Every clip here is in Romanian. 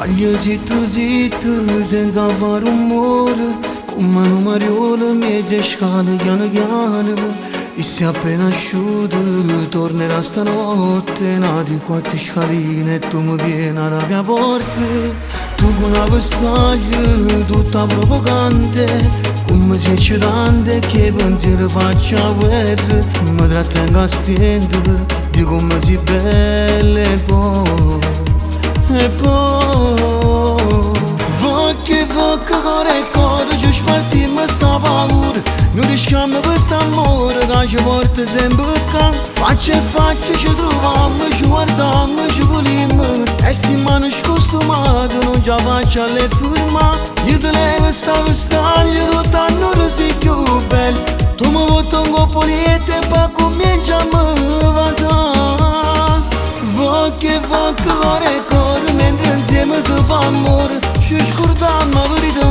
Aglia zitto, senza fare rumore, come una mariola, mezza scala, piano piano. E se appena asciutto, tornerà stanotte, nati quattro scaline e tu mi vieni alla mia porta. Tu con una vestaglia tutta provocante, come se eccitante che pensiero faccia guerra. Mi trattengo a stento di come si bella e poi cuore e cuore ci spartimmo sta paura. Non rischiamo questo amore che ci porta sempre qua. Faccia e faccia ci troviamo, ci guardiamo, ci volimmo. E sti mani scostumate non ci faccia le firma. Io te levo sta vestaglia, tutta non sei più bella. Tu mi vuoi un coppo di e poi cominciamo a vasare. Cuore e cuore mentre insieme si fa amore, ci scordiamo la verità.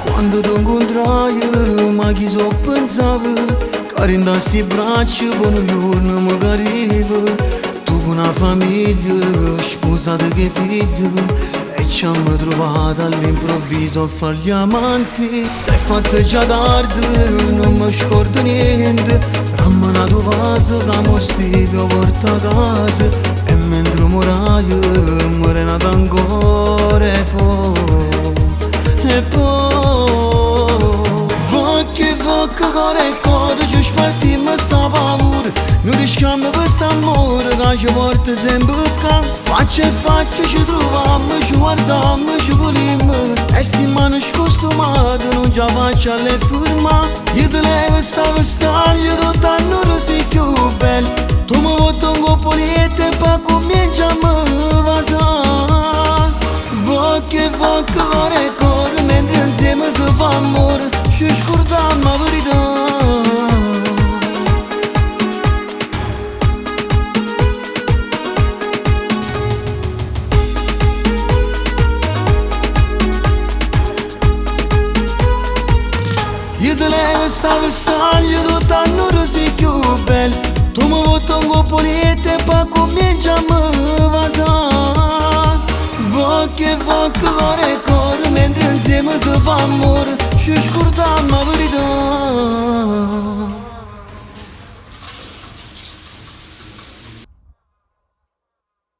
Quando ti incontrai, ma chi so pensavo che in sti braccia per un giorno mi arriva. Tu con una famiglia, sposata che figlio, e ci hanno trovato all'improvviso a fare gli amanti. Sei fatta già tardi, non mi scordo niente. Rammenato vaso che mo stipio porta a casa. E mentre muraio, muore nata ancora e cuore e cuore ci spartimmo sta paura. Non rischiamo questo amore che ci porta sempre qua. Faccia e faccia ci troviamo, ci guardiamo, ci volimmo. E sti mani scostumate non ci faccia le firma. Io te levo sta vestaglia, tutta non sei più bella. Tu mi vuoi un coppo di e poi cominciamo a vasare. Cuore e cuore mentre insieme si fa amore, ci scordiamo la verità. Io te levo sta vestaglia, tutta non sei più bella. Tu mi vuoi un coppo di e poi cominciamo a vasare. Cuore e cuore mentre insieme si fa amore, ci scordiamo la verità.